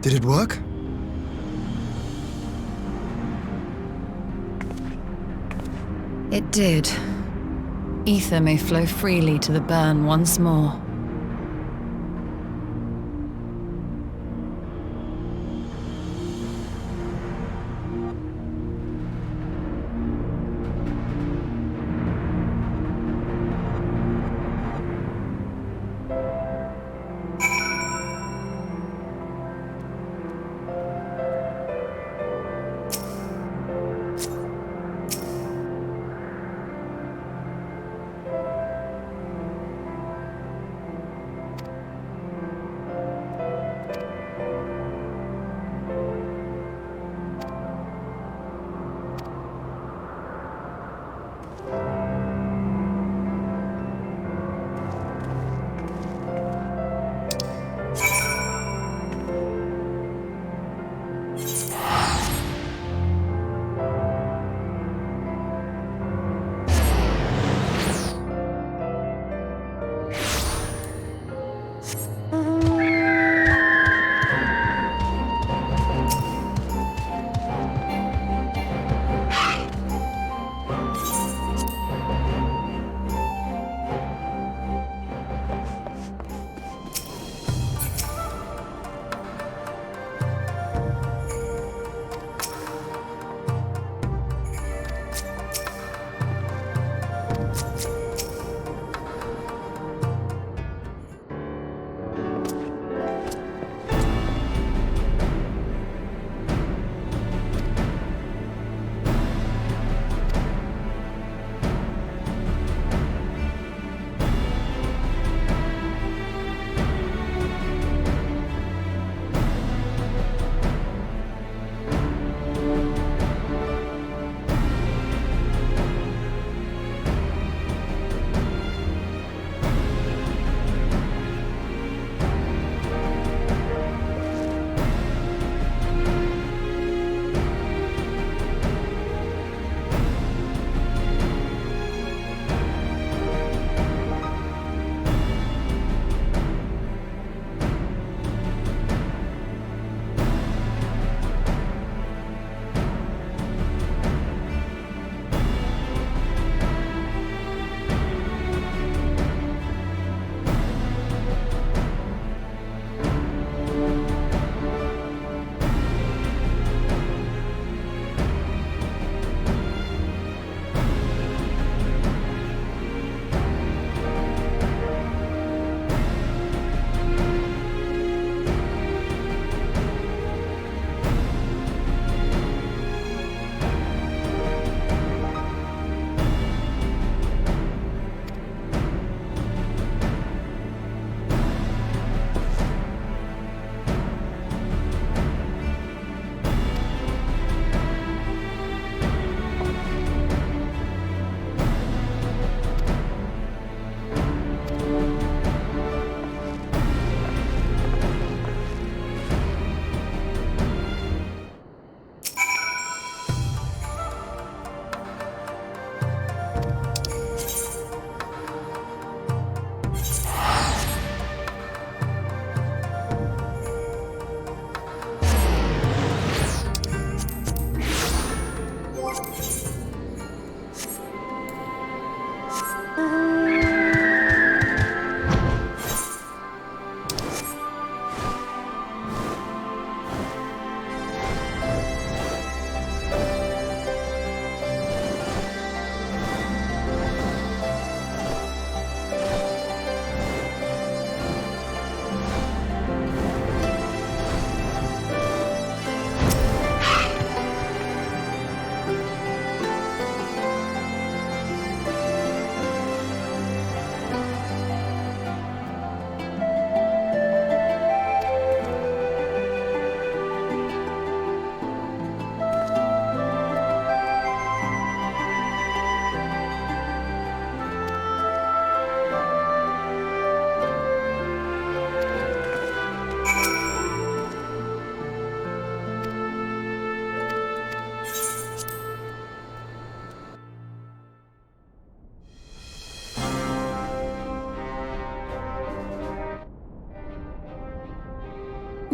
Did it work? It did. Ether may flow freely to the burn once more.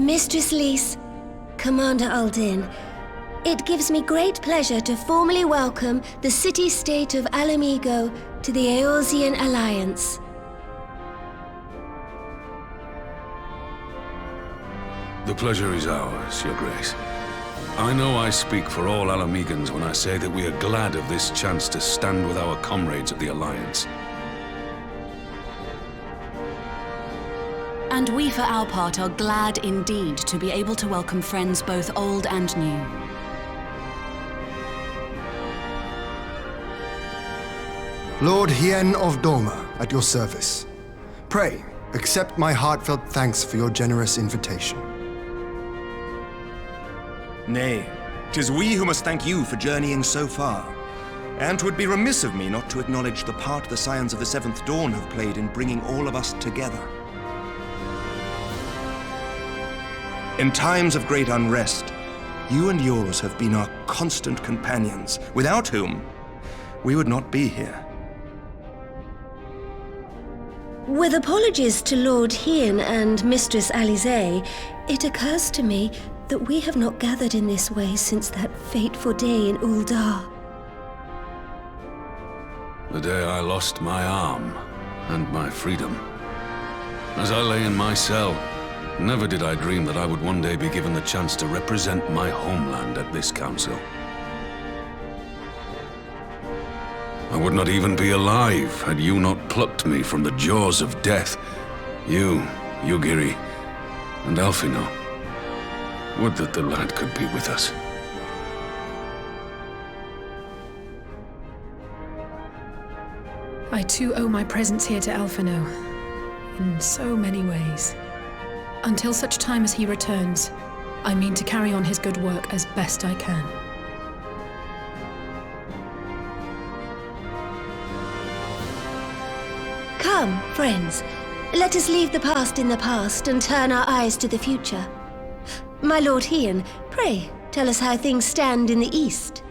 Mistress Lys, Commander Aldin, it gives me great pleasure to formally welcome the city-state of Alamigo to the Eorzean Alliance. The pleasure is ours, Your Grace. I know I speak for all Alamegans when I say that we are glad of this chance to stand with our comrades of the Alliance. And we, for our part, are glad indeed to be able to welcome friends both old and new. Lord Hien of Doma, at your service. Pray, accept my heartfelt thanks for your generous invitation. Nay, 'tis we who must thank you for journeying so far. And 'twould be remiss of me not to acknowledge the part the Scions of the Seventh Dawn have played in bringing all of us together. In times of great unrest, you and yours have been our constant companions, without whom we would not be here. With apologies to Lord Hien and Mistress Alisaie, it occurs to me that we have not gathered in this way since that fateful day in Uldar. The day I lost my arm and my freedom. As I lay in my cell, never did I dream that I would one day be given the chance to represent my homeland at this council. I would not even be alive had you not plucked me from the jaws of death. You, Yugiri, and Alphino. Would that the lad could be with us. I too owe my presence here to Alphino, in so many ways. Until such time as he returns, I mean to carry on his good work as best I can. Come, friends, let us leave the past in the past and turn our eyes to the future. My Lord Hien, pray, tell us how things stand in the east.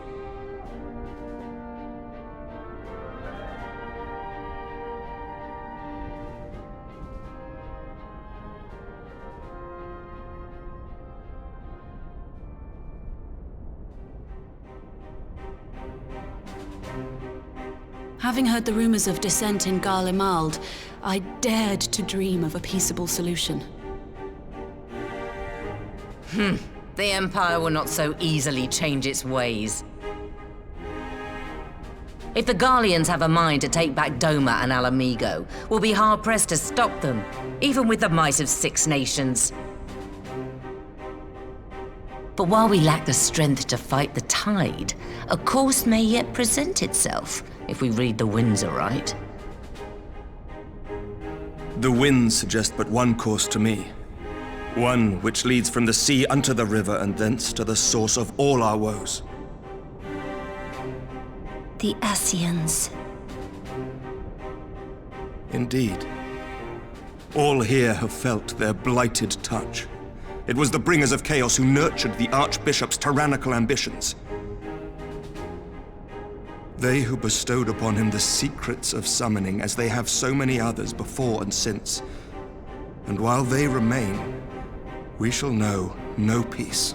Having heard the rumors of dissent in Garlemald, I dared to dream of a peaceable solution. The Empire will not so easily change its ways. If the Garleans have a mind to take back Doma and Alamigo, we'll be hard-pressed to stop them, even with the might of 6 nations. But while we lack the strength to fight the tide, a course may yet present itself, if we read the winds aright. The winds suggest but one course to me. One which leads from the sea unto the river and thence to the source of all our woes. The Ascians. Indeed. All here have felt their blighted touch. It was the bringers of chaos who nurtured the Archbishop's tyrannical ambitions. They who bestowed upon him the secrets of summoning, as they have so many others before and since. And while they remain, we shall know no peace.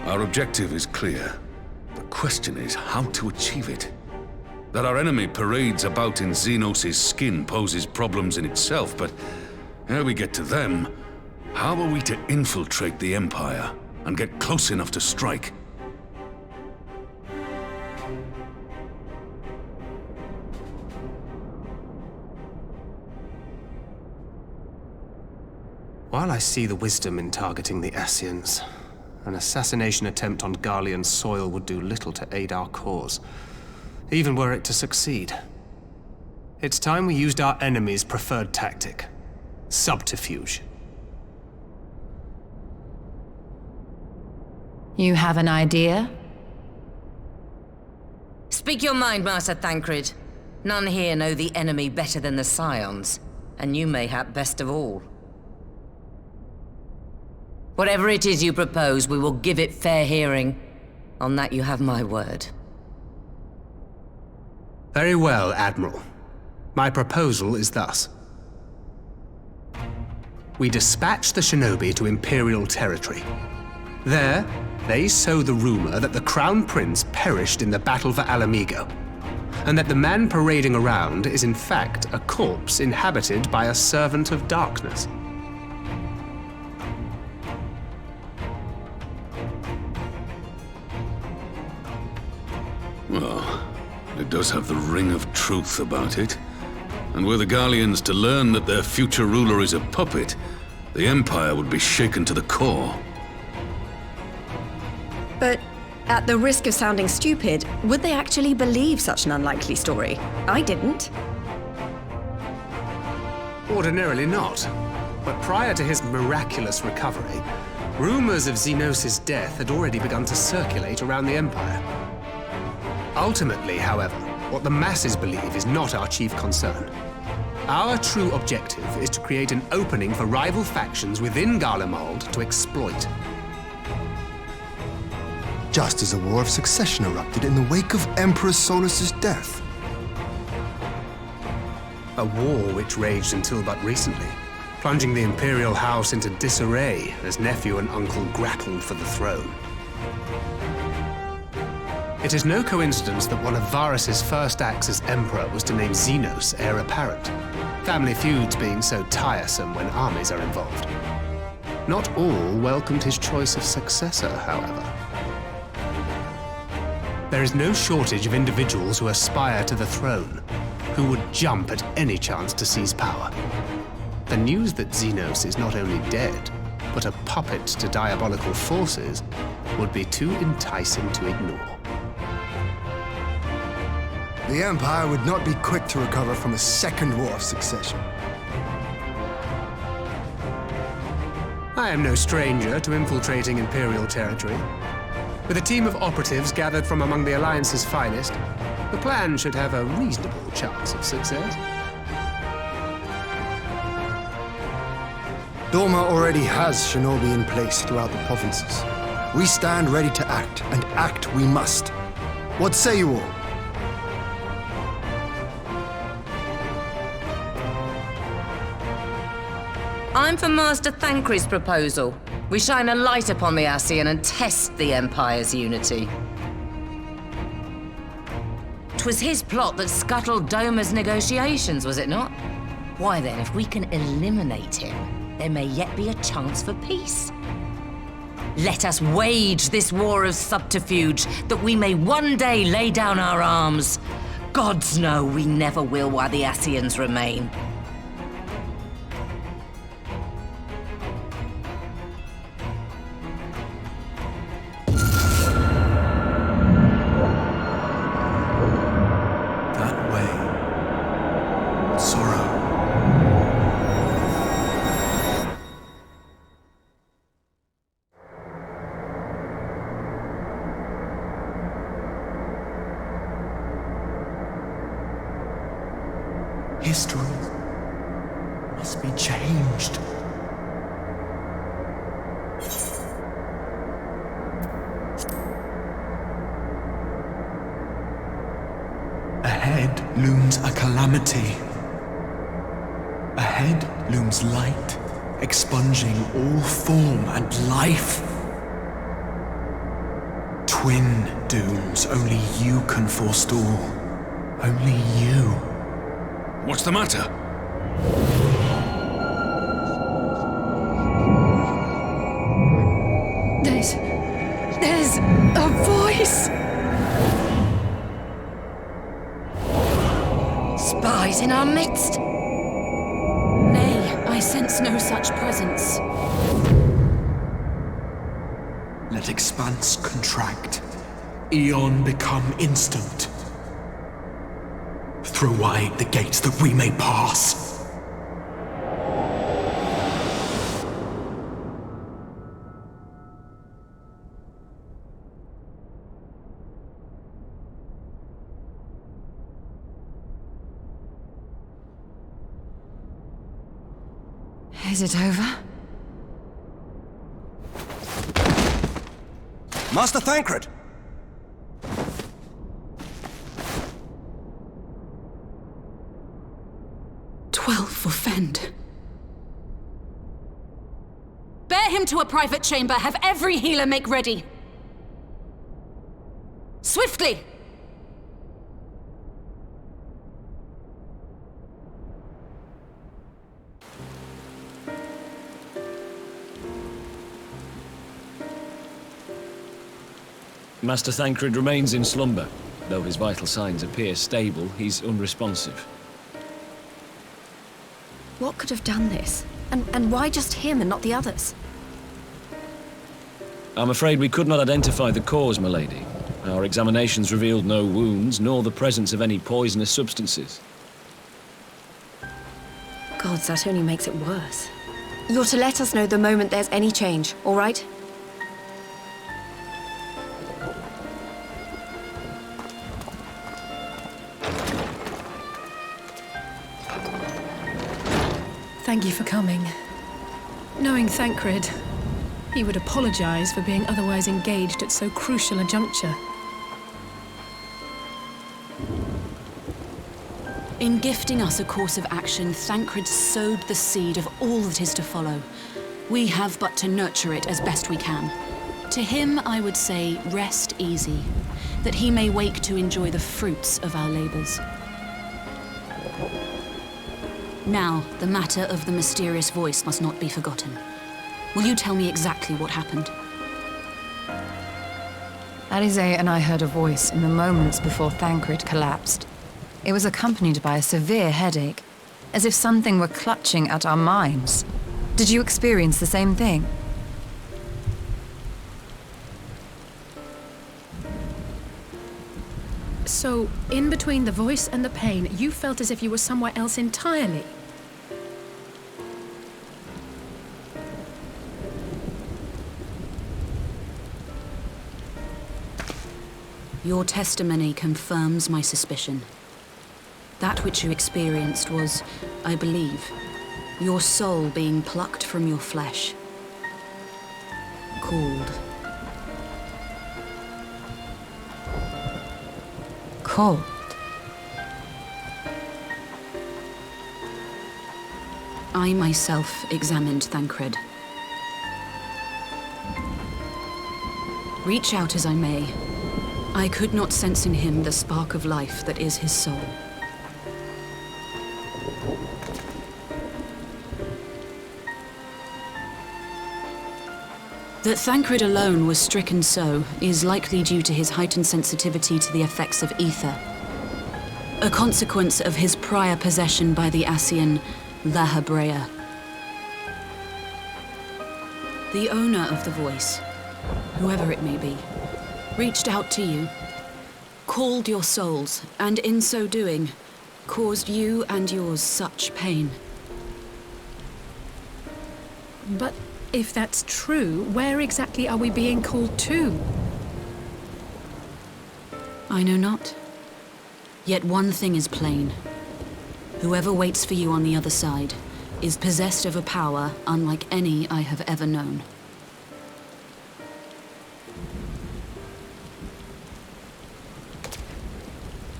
Our objective is clear. The question is how to achieve it. That our enemy parades about in Xenos' skin poses problems in itself, but ere we get to them, how are we to infiltrate the Empire and get close enough to strike? While I see the wisdom in targeting the Ascians, an assassination attempt on Garlean soil would do little to aid our cause, even were it to succeed. It's time we used our enemy's preferred tactic: subterfuge. You have an idea? Speak your mind, Master Thancred. None here know the enemy better than the Scions, and you mayhap best of all. Whatever it is you propose, we will give it fair hearing. On that you have my word. Very well, Admiral. My proposal is thus. we dispatch the shinobi to Imperial territory. There, they sow the rumor that the Crown Prince perished in the battle for Alamigo, and that the man parading around is in fact a corpse inhabited by a servant of darkness. Well, it does have the ring of truth about it. And were the Garleans to learn that their future ruler is a puppet, the Empire would be shaken to the core. But at the risk of sounding stupid, would they actually believe such an unlikely story? I didn't. Ordinarily not. But prior to his miraculous recovery, rumors of Xenos' death had already begun to circulate around the Empire. Ultimately, however, what the masses believe is not our chief concern. Our true objective is to create an opening for rival factions within Garlemald to exploit. Just as a war of succession erupted in the wake of Emperor Solus's death. A war which raged until but recently, plunging the Imperial House into disarray as nephew and uncle grappled for the throne. It is no coincidence that one of Varus's first acts as Emperor was to name Xenos heir apparent, family feuds being so tiresome when armies are involved. Not all welcomed his choice of successor, however. There is no shortage of individuals who aspire to the throne, who would jump at any chance to seize power. The news that Xenos is not only dead, but a puppet to diabolical forces would be too enticing to ignore. The Empire would not be quick to recover from a second war of succession. I am no stranger to infiltrating Imperial territory. With a team of operatives gathered from among the Alliance's finest, the plan should have a reasonable chance of success. Doma already has shinobi in place throughout the provinces. We stand ready to act, and act we must. What say you all? I'm for Master Thancred's proposal. We shine a light upon the Ascian and test the Empire's unity. 'Twas his plot that scuttled Doma's negotiations, was it not? Why then, if we can eliminate him, there may yet be a chance for peace. Let us wage this war of subterfuge, that we may one day lay down our arms. Gods know we never will while the Ascians remain. History must be changed. Ahead looms a calamity. Ahead looms light, expunging all form and life. Twin dooms only you can forestall. Only you. What's the matter? There's a voice! Spies in our midst? Nay, I sense no such presence. Let expanse contract. Eon become instant. Throw wide the gates that we may pass. Is it over? Master Thancred! For Fend. Bear him to a private chamber. Have every healer make ready. Swiftly! Master Thancred remains in slumber. Though his vital signs appear stable, he's unresponsive. What could have done this? And why just him and not the others? I'm afraid we could not identify the cause, milady. Our examinations revealed no wounds, nor the presence of any poisonous substances. Gods, that only makes it worse. You're to let us know the moment there's any change, all right? Thank you for coming. Knowing Thancred, he would apologize for being otherwise engaged at so crucial a juncture. In gifting us a course of action, Thancred sowed the seed of all that is to follow. We have but to nurture it as best we can. To him, I would say, rest easy, that he may wake to enjoy the fruits of our labors. Now, the matter of the mysterious voice must not be forgotten. Will you tell me exactly what happened? Alize and I heard a voice in the moments before Thancred collapsed. It was accompanied by a severe headache, as if something were clutching at our minds. Did you experience the same thing? So, in between the voice and the pain, you felt as if you were somewhere else entirely. Your testimony confirms my suspicion. That which you experienced was, I believe, your soul being plucked from your flesh. Called. Cold. I myself examined Thancred. Reach out as I may, I could not sense in him the spark of life that is his soul. That Thancred alone was stricken so is likely due to his heightened sensitivity to the effects of ether, a consequence of his prior possession by the Ascian La Hebrea. The owner of the voice, whoever it may be, reached out to you, called your souls, and in so doing, caused you and yours such pain. But if that's true, where exactly are we being called to? I know not. Yet one thing is plain. Whoever waits for you on the other side is possessed of a power unlike any I have ever known.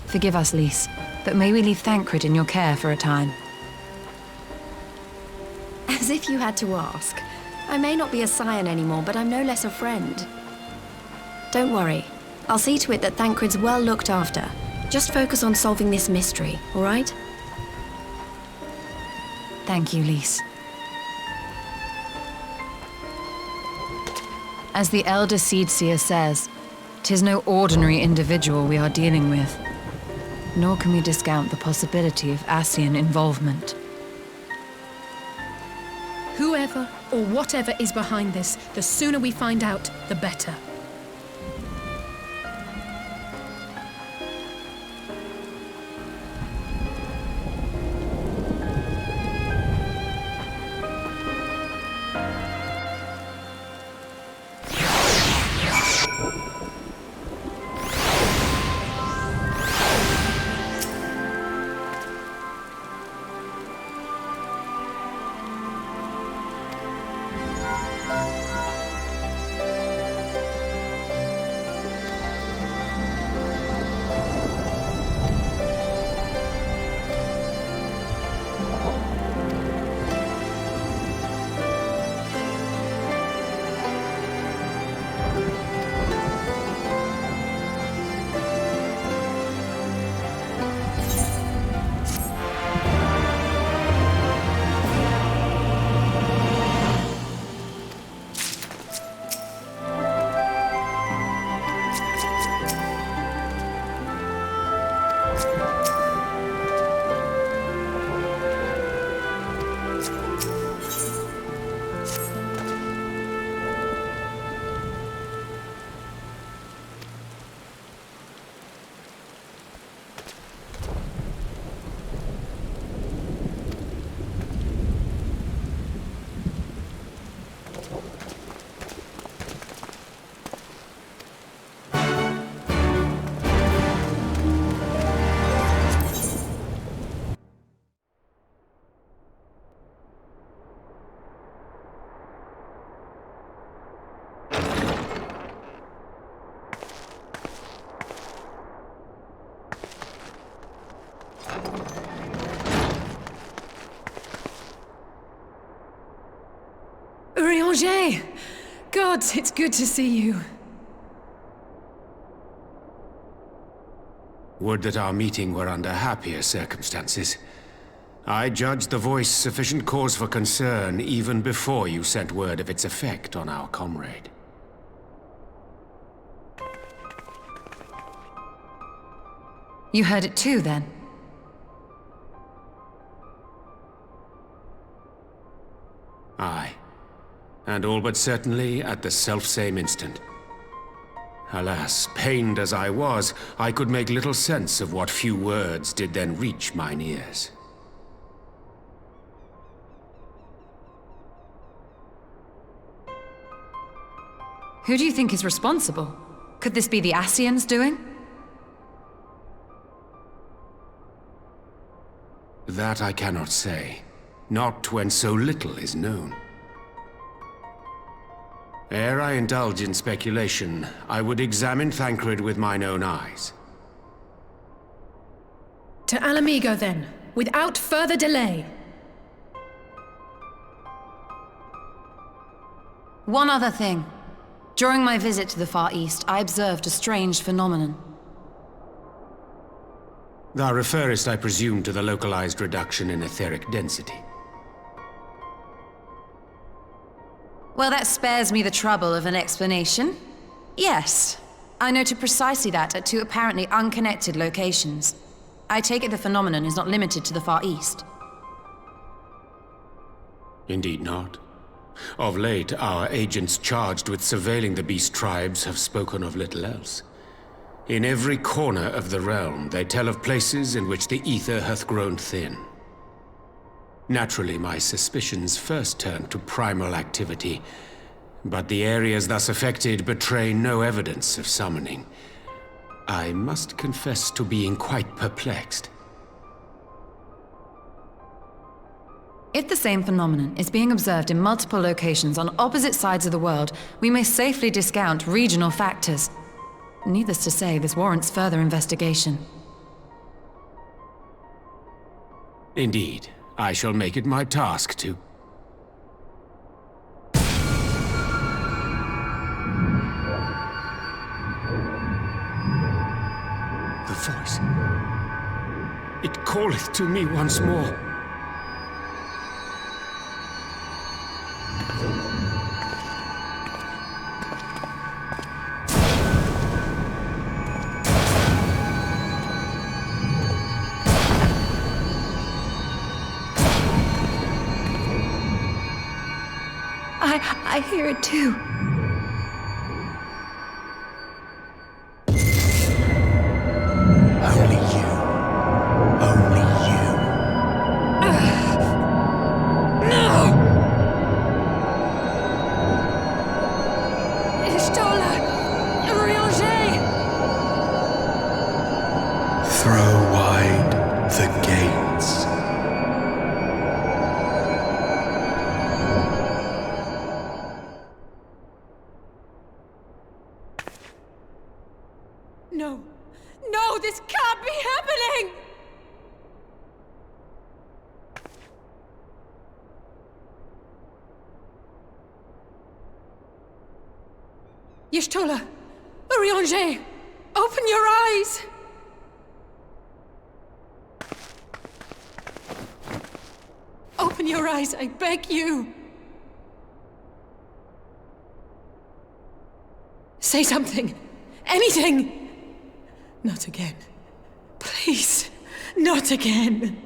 Forgive us, Lys, but may we leave Thancred in your care for a time? As if you had to ask. I may not be a scion anymore, but I'm no less a friend. Don't worry. I'll see to it that Thancred's well looked after. Just focus on solving this mystery, all right? Thank you, Lys. As the Elder Seedseer says, 'tis no ordinary individual we are dealing with. Nor can we discount the possibility of Ascian involvement. Whoever or whatever is behind this, the sooner we find out, the better. Orianger! Gods, it's good to see you. Would that our meeting were under happier circumstances. I judged the voice sufficient cause for concern even before you sent word of its effect on our comrade. You heard it too, then? Aye. And all but certainly at the selfsame instant. Alas, pained as I was, I could make little sense of what few words did then reach mine ears. Who do you think is responsible? Could this be the Ascians doing? That I cannot say. Not when so little is known. Ere I indulge in speculation, I would examine Thancred with mine own eyes. To Alamigo, then, without further delay. One other thing. During my visit to the Far East, I observed a strange phenomenon. Thou referrest, I presume, to the localized reduction in etheric density. Well, that spares me the trouble of an explanation. Yes, I noted precisely that at two apparently unconnected locations. I take it the phenomenon is not limited to the Far East. Indeed not. Of late, our agents charged with surveilling the beast tribes have spoken of little else. In every corner of the realm, they tell of places in which the ether hath grown thin. Naturally, my suspicions first turned to primal activity, but the areas thus affected betray no evidence of summoning. I must confess to being quite perplexed. If the same phenomenon is being observed in multiple locations on opposite sides of the world, we may safely discount regional factors. Needless to say, this warrants further investigation. Indeed. I shall make it my task to... The voice. It calleth to me once more. I hear it too. Only you. Only you. No! Ishtola! Orianger! Throw wide the gates. No! No, this can't be happening! Y'shtola! Orianger! Open your eyes! Open your eyes, I beg you! Say something! Anything! Not again. Please, not again.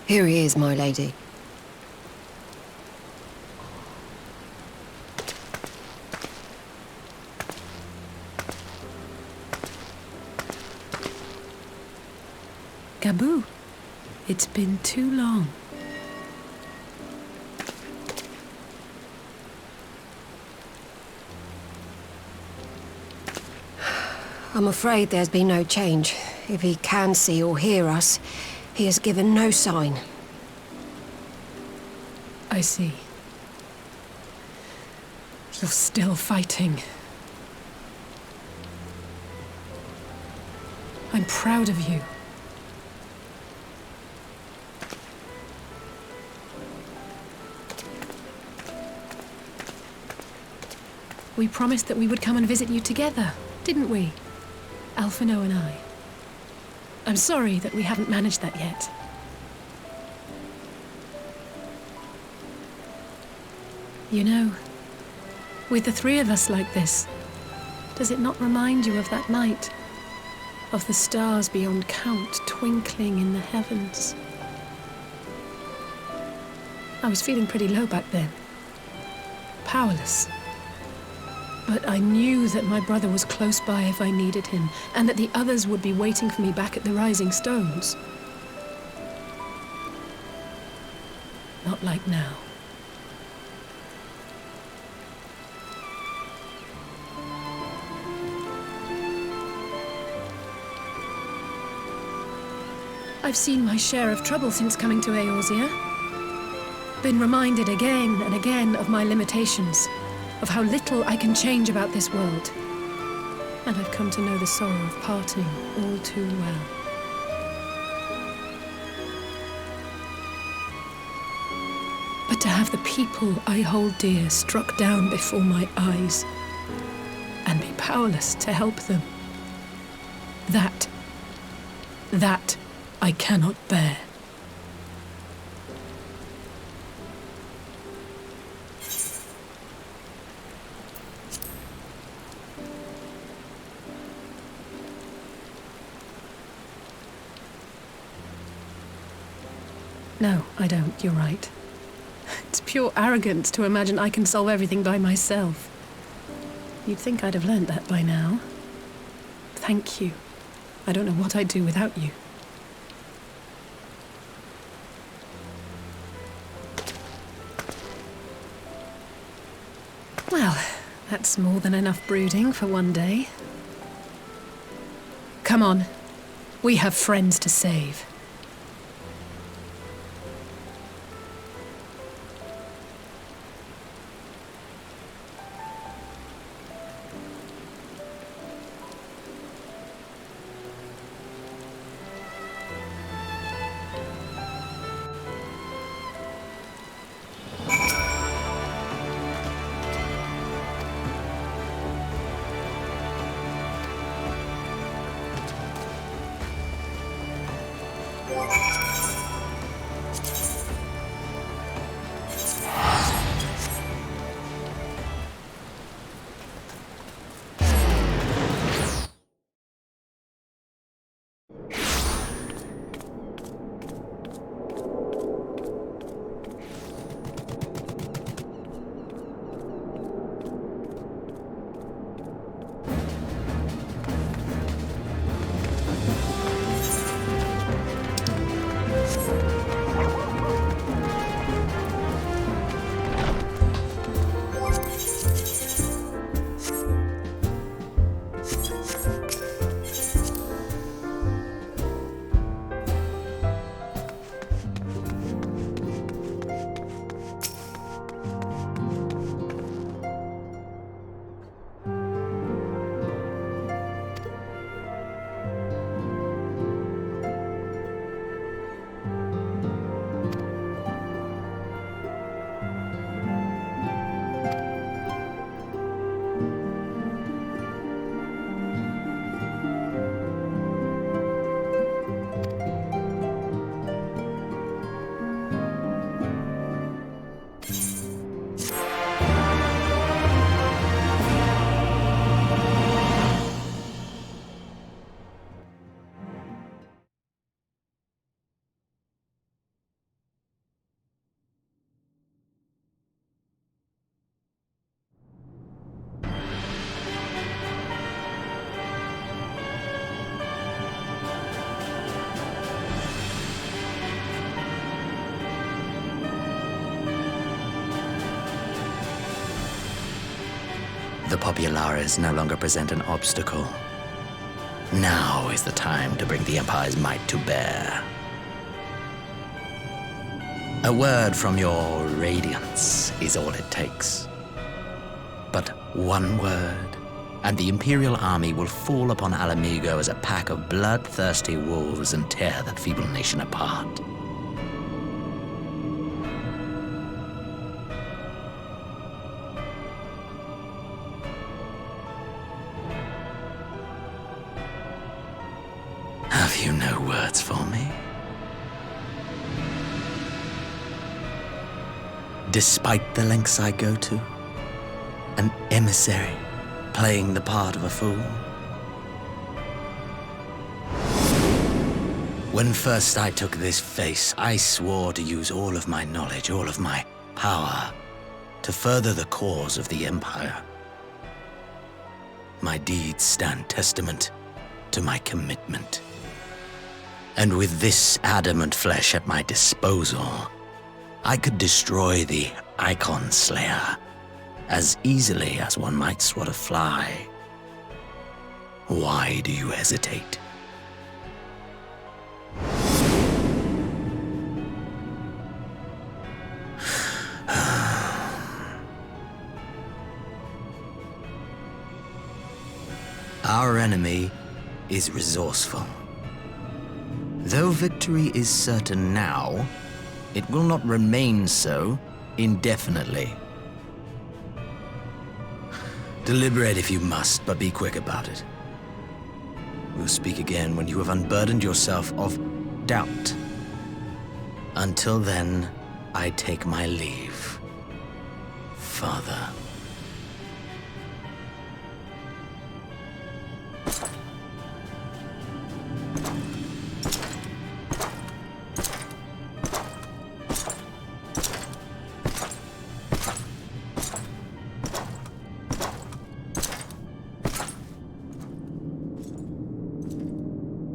Here he is, my lady. Gabu, it's been too long. I'm afraid there's been no change. If he can see or hear us, he has given no sign. I see. You're still fighting. I'm proud of you. We promised that we would come and visit you together, didn't we? Alphino and I. I'm sorry that we haven't managed that yet. You know, with the three of us like this, does it not remind you of that night? Of the stars beyond count twinkling in the heavens? I was feeling pretty low back then. Powerless. But I knew that my brother was close by if I needed him, and that the others would be waiting for me back at the Rising Stones. Not like now. I've seen my share of trouble since coming to Eorzea. Been reminded again and again of my limitations, of how little I can change about this world. And I've come to know the sorrow of parting all too well. But to have the people I hold dear struck down before my eyes, and be powerless to help them, that I cannot bear. No, I don't. You're right. It's pure arrogance to imagine I can solve everything by myself. You'd think I'd have learned that by now. Thank you. I don't know what I'd do without you. Well, that's more than enough brooding for one day. Come on. We have friends to save. The Populares no longer present an obstacle. Now is the time to bring the Empire's might to bear. A word from your Radiance is all it takes. But one word, and the Imperial army will fall upon Alamigo as a pack of bloodthirsty wolves and tear that feeble nation apart. Have you no words for me? Despite the lengths I go to, an emissary playing the part of a fool. When first I took this face, I swore to use all of my knowledge, all of my power, to further the cause of the Empire. My deeds stand testament to my commitment. And with this adamant flesh at my disposal, I could destroy the Icon Slayer as easily as one might swat a fly. Why do you hesitate? Our enemy is resourceful. Though victory is certain now, it will not remain so indefinitely. Deliberate if you must, but be quick about it. We'll speak again when you have unburdened yourself of doubt. Until then, I take my leave, Father.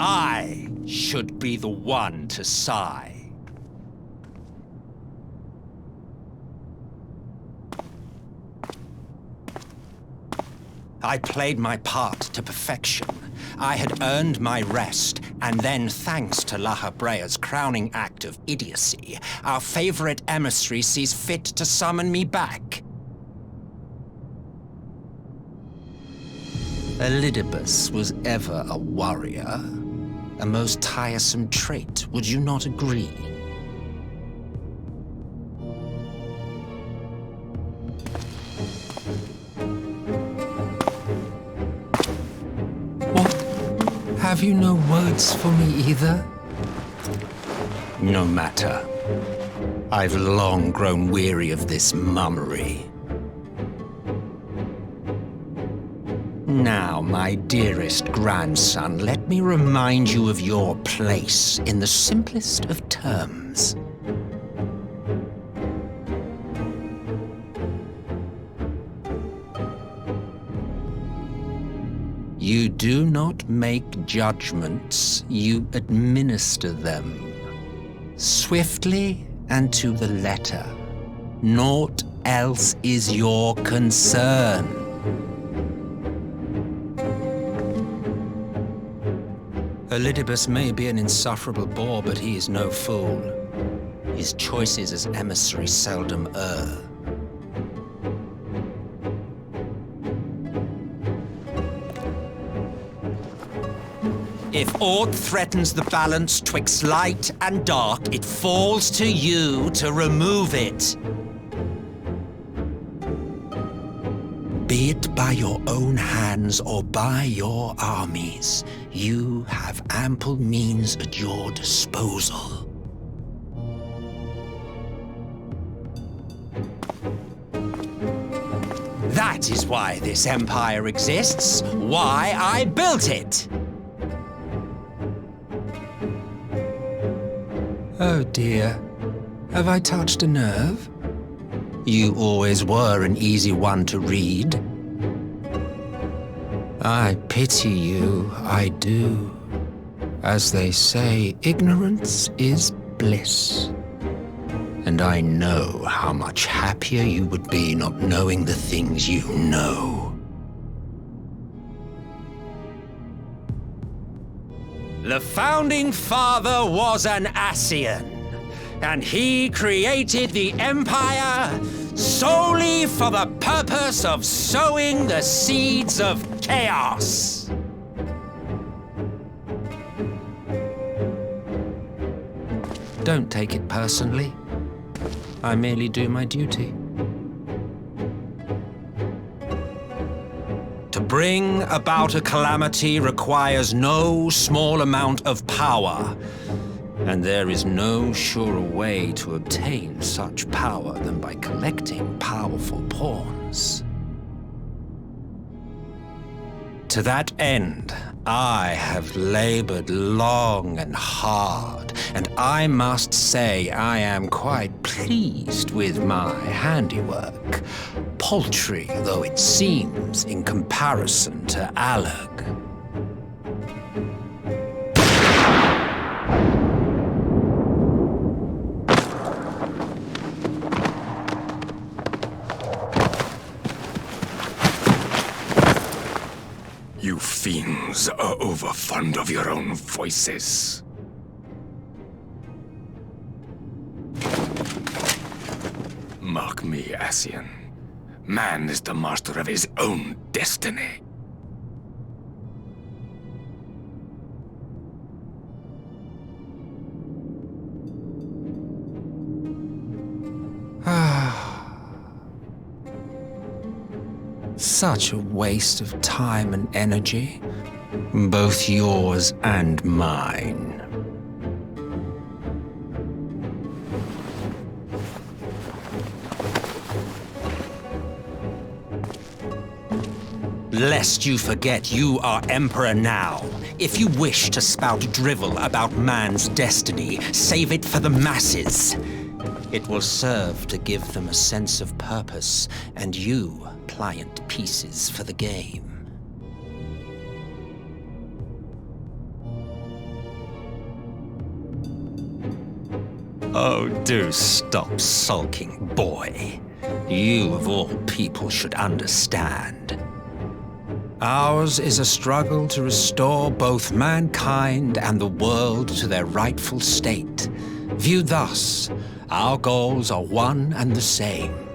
I should be the one to sigh. I played my part to perfection. I had earned my rest, And then, thanks to Lahabrea's crowning act of idiocy, our favorite emissary sees fit to summon me back. Elidibus was ever a warrior. A most tiresome trait, would you not agree? What? Have you no words for me either? No matter. I've long grown weary of this mummery. Now, my dearest grandson, let me remind you of your place in the simplest of terms. You do not make judgments, you administer them. Swiftly and to the letter. Naught else is your concern. Elidibus may be an insufferable bore, but he is no fool. His choices as emissary seldom err. If aught threatens the balance twixt light and dark, it falls to you to remove it. Be it by your own hands or by your armies, you have ample means at your disposal. That is why this empire exists, why I built it. Oh dear, have I touched a nerve? You always were an easy one to read. I pity you, I do. As they say, ignorance is bliss. And I know how much happier you would be not knowing the things you know. The Founding Father was an Ascian. And he created the Empire solely for the purpose of sowing the seeds of chaos. Don't take it personally. I merely do my duty. To bring about a calamity requires no small amount of power. And there is no surer way to obtain such power than by collecting powerful pawns. To that end, I have labored long and hard, and I must say I am quite pleased with my handiwork, paltry though it seems in comparison to Alag. You fiends are overfond of your own voices. Mark me, Ascian. Man is the master of his own destiny. Such a waste of time and energy, both yours and mine. Lest you forget, you are Emperor now. If you wish to spout drivel about man's destiny, save it for the masses. It will serve to give them a sense of purpose, and you pliant pieces for the game. Oh, do stop sulking, boy. You, of all people, should understand. Ours is a struggle to restore both mankind and the world to their rightful state. Viewed thus, our goals are one and the same.